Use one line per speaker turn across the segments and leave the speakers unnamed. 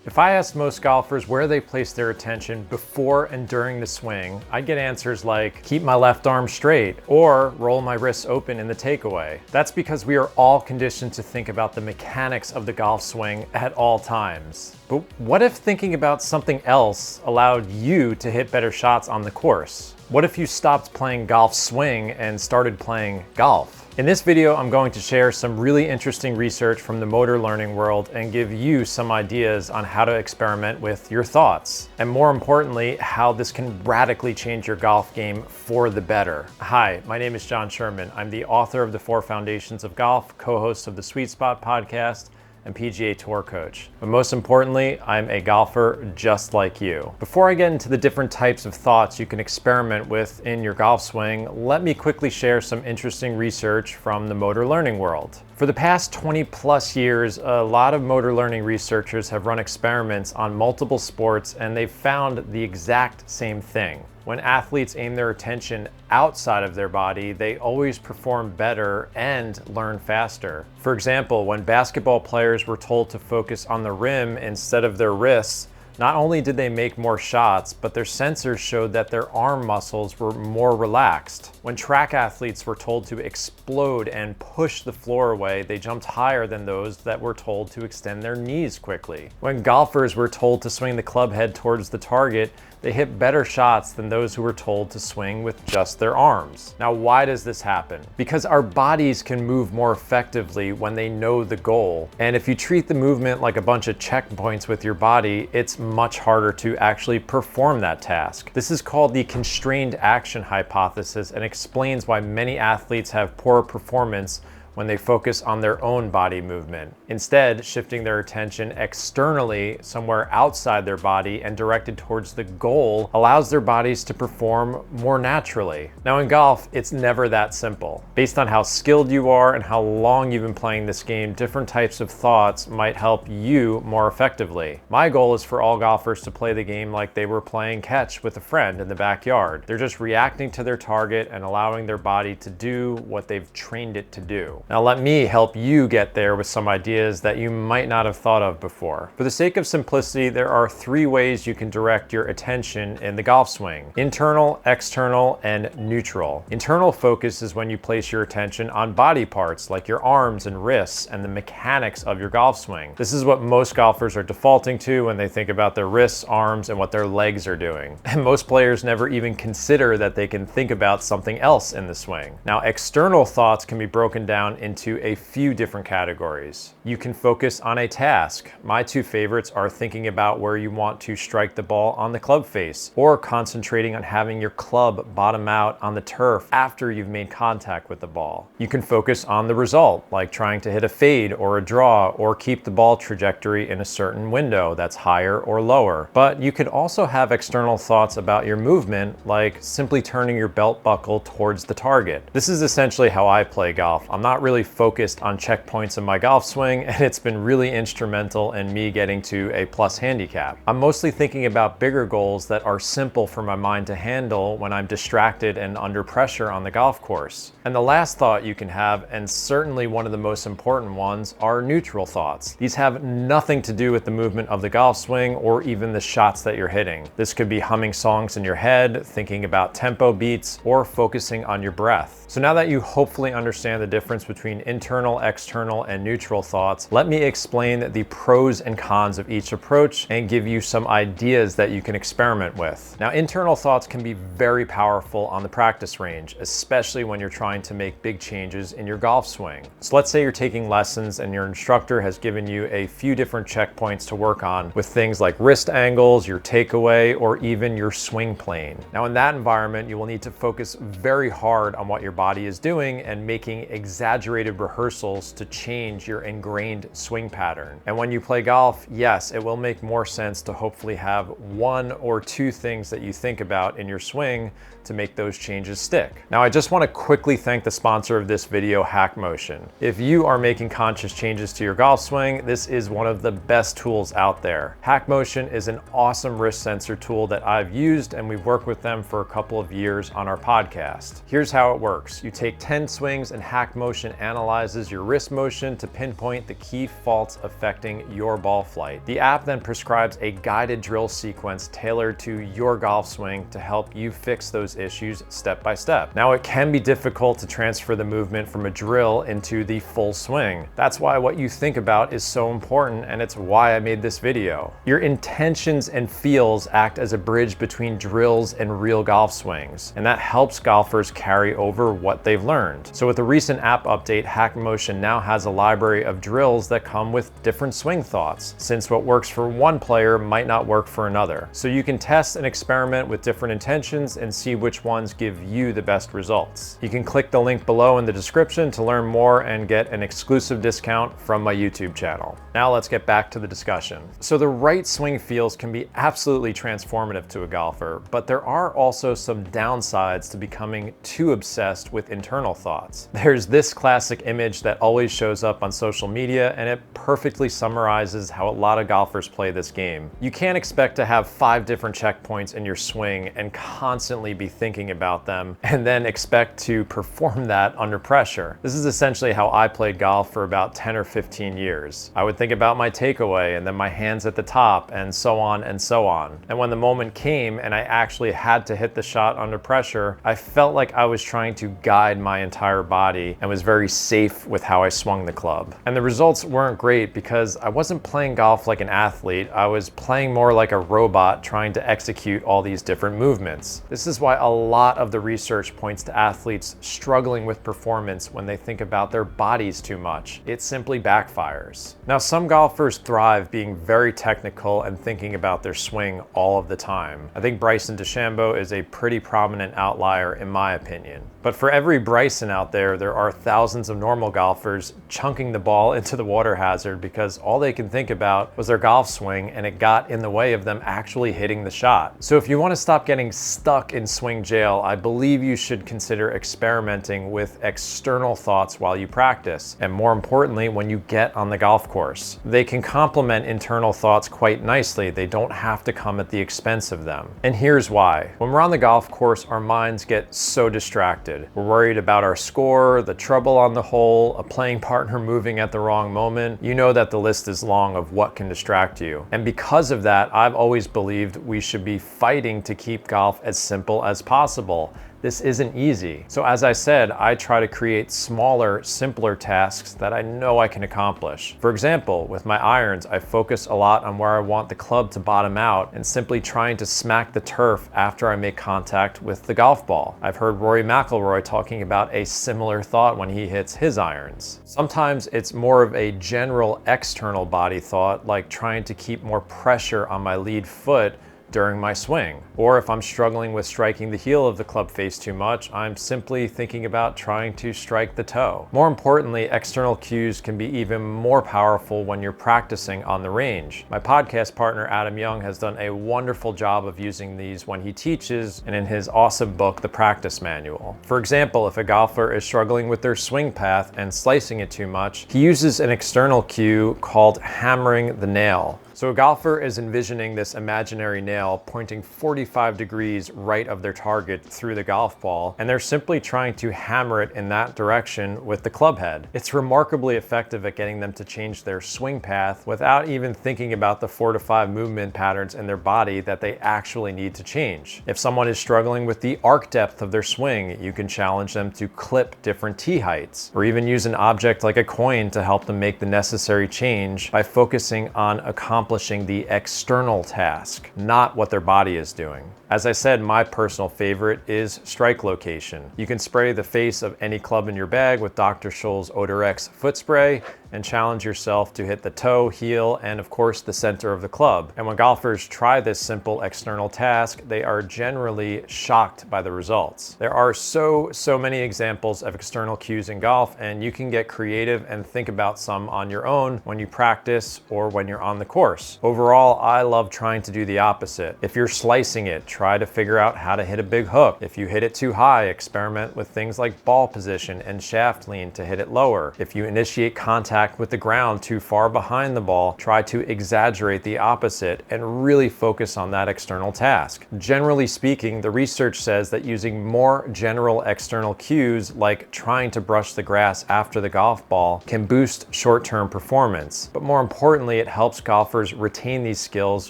If I asked most golfers where they place their attention before and during the swing, I'd get answers like keep my left arm straight or roll my wrists open in the takeaway. That's because we are all conditioned to think about the mechanics of the golf swing at all times. But what if thinking about something else allowed you to hit better shots on the course? What if you stopped playing golf swing and started playing golf? In this video, I'm going to share some really interesting research from the motor learning world and give you some ideas on how to experiment with your thoughts. And more importantly, how this can radically change your golf game for the better. Hi, my name is Sherman. I'm the author of The 4 Foundations of Golf, co-host of the Sweet Spot podcast, and PGA Tour coach. But most importantly, I'm a golfer just like you. Before I get into the different types of thoughts you can experiment with in your golf swing, let me quickly share some interesting research from the motor learning world. For the past 20 plus years, a lot of motor learning researchers have run experiments on multiple sports, and they've found the exact same thing. When athletes aim their attention outside of their body, they always perform better and learn faster. For example, when basketball players were told to focus on the rim instead of their wrists, not only did they make more shots, but their sensors showed that their arm muscles were more relaxed. When track athletes were told to explode and push the floor away, they jumped higher than those that were told to extend their knees quickly. When golfers were told to swing the club head towards the target, they hit better shots than those who were told to swing with just their arms. Now, why does this happen? Because our bodies can move more effectively when they know the goal. And if you treat the movement like a bunch of checkpoints with your body, it's much harder to actually perform that task. This is called the constrained action hypothesis and explains why many athletes have poor performance when they focus on their own body movement. Instead, shifting their attention externally somewhere outside their body and directed towards the goal allows their bodies to perform more naturally. Now in golf, it's never that simple. Based on how skilled you are and how long you've been playing this game, different types of thoughts might help you more effectively. My goal is for all golfers to play the game like they were playing catch with a friend in the backyard. They're just reacting to their target and allowing their body to do what they've trained it to do. Now let me help you get there with some ideas that you might not have thought of before. For the sake of simplicity, there are 3 ways you can direct your attention in the golf swing: internal, external, and neutral. Internal focus is when you place your attention on body parts like your arms and wrists and the mechanics of your golf swing. This is what most golfers are defaulting to when they think about their wrists, arms, and what their legs are doing. And most players never even consider that they can think about something else in the swing. Now, external thoughts can be broken down into a few different categories. You can focus on a task. My 2 favorites are thinking about where you want to strike the ball on the club face, or concentrating on having your club bottom out on the turf after you've made contact with the ball. You can focus on the result, like trying to hit a fade or a draw, or keep the ball trajectory in a certain window that's higher or lower. But you could also have external thoughts about your movement, like simply turning your belt buckle towards the target. This is essentially how I play golf. I'm not really focused on checkpoints in my golf swing, and it's been really instrumental in me getting to a plus handicap. I'm mostly thinking about bigger goals that are simple for my mind to handle when I'm distracted and under pressure on the golf course. And the last thought you can have, and certainly one of the most important ones, are neutral thoughts. These have nothing to do with the movement of the golf swing or even the shots that you're hitting. This could be humming songs in your head, thinking about tempo beats, or focusing on your breath. So now that you hopefully understand the difference between internal, external, and neutral thoughts, let me explain the pros and cons of each approach and give you some ideas that you can experiment with. Now, internal thoughts can be very powerful on the practice range, especially when you're trying to make big changes in your golf swing. So let's say you're taking lessons and your instructor has given you a few different checkpoints to work on with things like wrist angles, your takeaway, or even your swing plane. Now, in that environment, you will need to focus very hard on what your body is doing and making exaggerated rehearsals to change your ingrained swing pattern. And when you play golf, yes, it will make more sense to hopefully have 1 or 2 things that you think about in your swing to make those changes stick. Now, I just want to quickly thank the sponsor of this video, Hack Motion. If you are making conscious changes to your golf swing, this is one of the best tools out there. Hack Motion is an awesome wrist sensor tool that I've used, and we've worked with them for a couple of years on our podcast. Here's how it works. You take 10 swings and Hack Motion then analyzes your wrist motion to pinpoint the key faults affecting your ball flight. The app then prescribes a guided drill sequence tailored to your golf swing to help you fix those issues step by step. Now, it can be difficult to transfer the movement from a drill into the full swing. That's why what you think about is so important, and it's why I made this video. Your intentions and feels act as a bridge between drills and real golf swings, and that helps golfers carry over what they've learned. So with the recent app update, Hack Motion now has a library of drills that come with different swing thoughts, since what works for one player might not work for another. So you can test and experiment with different intentions and see which ones give you the best results. You can click the link below in the description to learn more and get an exclusive discount from my YouTube channel. Now let's get back to the discussion. So the right swing feels can be absolutely transformative to a golfer, but there are also some downsides to becoming too obsessed with internal thoughts. There's this classic image that always shows up on social media, and it perfectly summarizes how a lot of golfers play this game. You can't expect to have 5 different checkpoints in your swing and constantly be thinking about them and then expect to perform that under pressure. This is essentially how I played golf for about 10 or 15 years. I would think about my takeaway and then my hands at the top and so on and so on. And when the moment came and I actually had to hit the shot under pressure, I felt like I was trying to guide my entire body and was very safe with how I swung the club. And the results weren't great because I wasn't playing golf like an athlete. I was playing more like a robot trying to execute all these different movements. This is why a lot of the research points to athletes struggling with performance when they think about their bodies too much. It simply backfires. Now, some golfers thrive being very technical and thinking about their swing all of the time. I think Bryson DeChambeau is a pretty prominent outlier in my opinion. But for every Bryson out there, there are thousands of normal golfers chunking the ball into the water hazard because all they can think about was their golf swing and it got in the way of them actually hitting the shot. So if you want to stop getting stuck in swing jail, I believe you should consider experimenting with external thoughts while you practice, and more importantly, when you get on the golf course. They can complement internal thoughts quite nicely. They don't have to come at the expense of them. And here's why. When we're on the golf course, our minds get so distracted. We're worried about our score, the trouble on the hole, a playing partner moving at the wrong moment. You know that the list is long of what can distract you. And because of that, I've always believed we should be fighting to keep golf as simple as possible. This isn't easy. So as I said, I try to create smaller, simpler tasks that I know I can accomplish. For example, with my irons, I focus a lot on where I want the club to bottom out and simply trying to smack the turf after I make contact with the golf ball. I've heard Rory McIlroy talking about a similar thought when he hits his irons. Sometimes it's more of a general external body thought, like trying to keep more pressure on my lead foot during my swing. Or if I'm struggling with striking the heel of the club face too much, I'm simply thinking about trying to strike the toe. More importantly, external cues can be even more powerful when you're practicing on the range. My podcast partner, Adam Young, has done a wonderful job of using these when he teaches and in his awesome book, The Practice Manual. For example, if a golfer is struggling with their swing path and slicing it too much, he uses an external cue called hammering the nail. So a golfer is envisioning this imaginary nail pointing 45 degrees right of their target through the golf ball, and they're simply trying to hammer it in that direction with the club head. It's remarkably effective at getting them to change their swing path without even thinking about the 4 to 5 movement patterns in their body that they actually need to change. If someone is struggling with the arc depth of their swing, you can challenge them to clip different tee heights, or even use an object like a coin to help them make the necessary change by focusing on accomplishing the external task, not what their body is doing. As I said, my personal favorite is strike location. You can spray the face of any club in your bag with Dr. Scholl's Odor X foot spray and challenge yourself to hit the toe, heel, and of course the center of the club. And when golfers try this simple external task, they are generally shocked by the results. There are so many examples of external cues in golf, and you can get creative and think about some on your own when you practice or when you're on the course. Overall, I love trying to do the opposite. If you're slicing it, try to figure out how to hit a big hook. If you hit it too high, experiment with things like ball position and shaft lean to hit it lower. If you initiate contact contact with the ground too far behind the ball, try to exaggerate the opposite and really focus on that external task. Generally speaking, the research says that using more general external cues, like trying to brush the grass after the golf ball, can boost short-term performance. But more importantly, it helps golfers retain these skills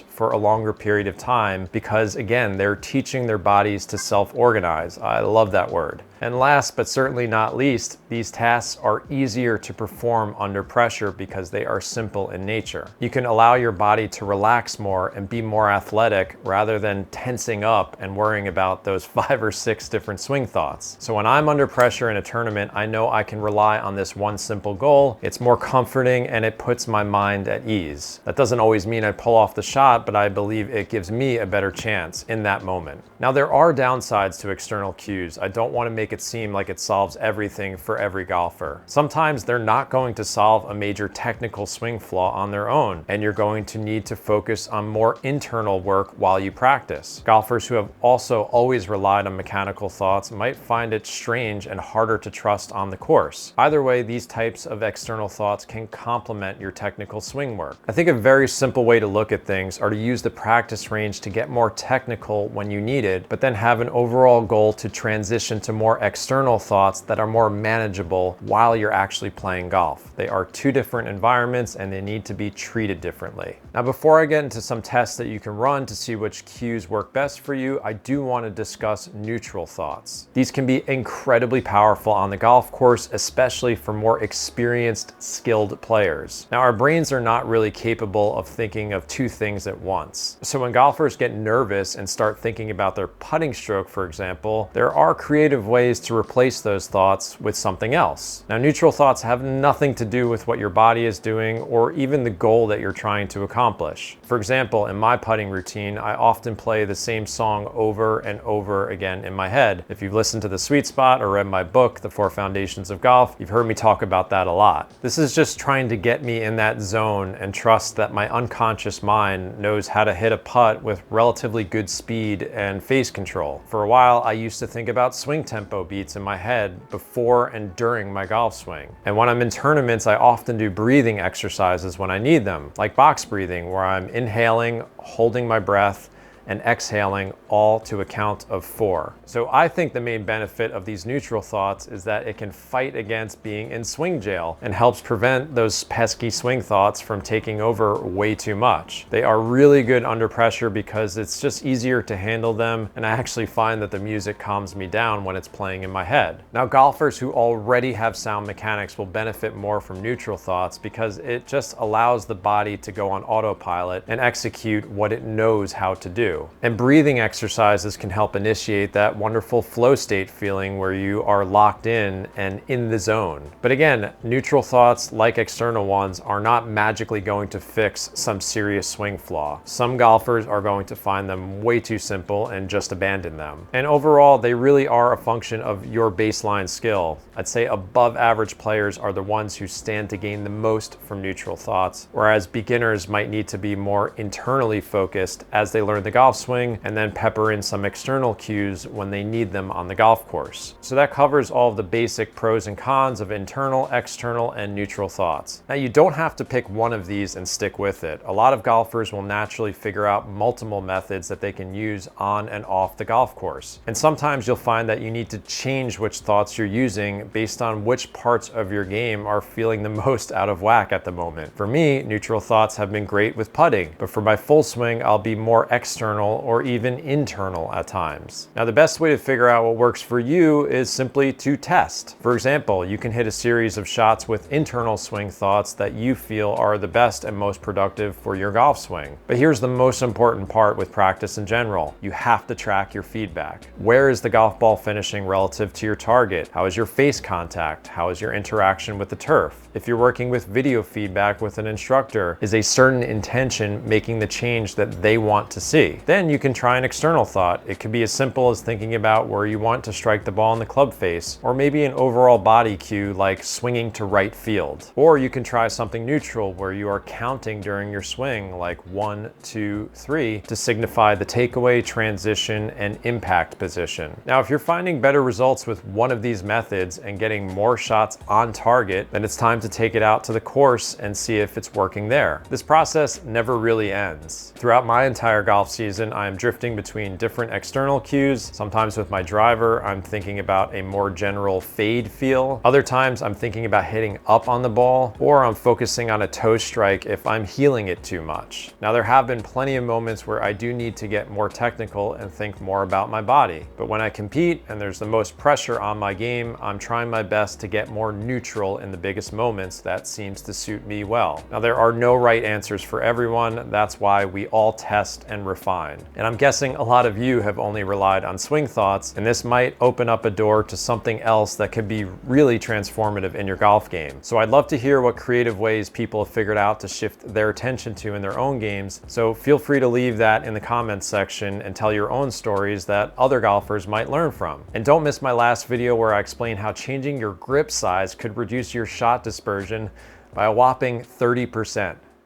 for a longer period of time because, again, they're teaching their bodies to self-organize. I love that word. And last but certainly not least, these tasks are easier to perform under pressure because they are simple in nature. You can allow your body to relax more and be more athletic rather than tensing up and worrying about those 5 or 6 different swing thoughts. So when I'm under pressure in a tournament, I know I can rely on this one simple goal. It's more comforting and it puts my mind at ease. That doesn't always mean I pull off the shot, but I believe it gives me a better chance in that moment. Now, there are downsides to external cues. I don't want to make it seem like it solves everything for every golfer. Sometimes they're not going to solve a major technical swing flaw on their own, and you're going to need to focus on more internal work while you practice. Golfers who have also always relied on mechanical thoughts might find it strange and harder to trust on the course. Either way, these types of external thoughts can complement your technical swing work. I think a very simple way to look at things are to use the practice range to get more technical when you need it, but then have an overall goal to transition to more external thoughts that are more manageable while you're actually playing golf. They are two different environments and they need to be treated differently. Now, before I get into some tests that you can run to see which cues work best for you, I do want to discuss neutral thoughts. These can be incredibly powerful on the golf course, especially for more experienced, skilled players. Now, our brains are not really capable of thinking of two things at once. So when golfers get nervous and start thinking about their putting stroke, for example, there are creative ways to replace those thoughts with something else. Now, neutral thoughts have nothing to do with what your body is doing or even the goal that you're trying to accomplish. For example, in my putting routine, I often play the same song over and over again in my head. If you've listened to The Sweet Spot or read my book, The 4 Foundations of Golf, you've heard me talk about that a lot. This is just trying to get me in that zone and trust that my unconscious mind knows how to hit a putt with relatively good speed and face control. For a while, I used to think about swing tempo beats in my head before and during my golf swing. And when I'm in tournaments, I often do breathing exercises when I need them, like box breathing, where I'm inhaling, holding my breath, and exhaling, all to a count of 4. So I think the main benefit of these neutral thoughts is that it can fight against being in swing jail and helps prevent those pesky swing thoughts from taking over way too much. They are really good under pressure because it's just easier to handle them, and I actually find that the music calms me down when it's playing in my head. Now, golfers who already have sound mechanics will benefit more from neutral thoughts because it just allows the body to go on autopilot and execute what it knows how to do. And breathing exercises can help initiate that wonderful flow state feeling where you are locked in and in the zone. But again, neutral thoughts, like external ones, are not magically going to fix some serious swing flaw. Some golfers are going to find them way too simple and just abandon them. And overall, they really are a function of your baseline skill. I'd say above average players are the ones who stand to gain the most from neutral thoughts, whereas beginners might need to be more internally focused as they learn the golf swing and then pepper in some external cues when they need them on the golf course. So that covers all of the basic pros and cons of internal, external, and neutral thoughts. Now, you don't have to pick one of these and stick with it. A lot of golfers will naturally figure out multiple methods that they can use on and off the golf course. And sometimes you'll find that you need to change which thoughts you're using based on which parts of your game are feeling the most out of whack at the moment. For me, neutral thoughts have been great with putting, but for my full swing, I'll be more external or even internal at times. Now, the best way to figure out what works for you is simply to test. For example, you can hit a series of shots with internal swing thoughts that you feel are the best and most productive for your golf swing. But here's the most important part with practice in general. You have to track your feedback. Where is the golf ball finishing relative to your target? How is your face contact? How is your interaction with the turf? If you're working with video feedback with an instructor, is a certain intention making the change that they want to see? Then you can try an external thought. It could be as simple as thinking about where you want to strike the ball in the club face, or maybe an overall body cue like swinging to right field. Or you can try something neutral where you are counting during your swing, like 1, 2, 3, to signify the takeaway, transition, and impact position. Now, if you're finding better results with one of these methods and getting more shots on target, then it's time to to take it out to the course and see if it's working there. This process never really ends. Throughout my entire golf season, I am drifting between different external cues. Sometimes with my driver, I'm thinking about a more general fade feel. Other times I'm thinking about hitting up on the ball, or I'm focusing on a toe strike if I'm heeling it too much. Now, there have been plenty of moments where I do need to get more technical and think more about my body. But when I compete and there's the most pressure on my game, I'm trying my best to get more neutral in the biggest moments. That seems to suit me well. Now, there are no right answers for everyone. That's why we all test and refine. And I'm guessing a lot of you have only relied on swing thoughts, and this might open up a door to something else that could be really transformative in your golf game. So I'd love to hear what creative ways people have figured out to shift their attention to in their own games. So feel free to leave that in the comments section and tell your own stories that other golfers might learn from. And don't miss my last video where I explain how changing your grip size could reduce your shot dispersion by a whopping 30%.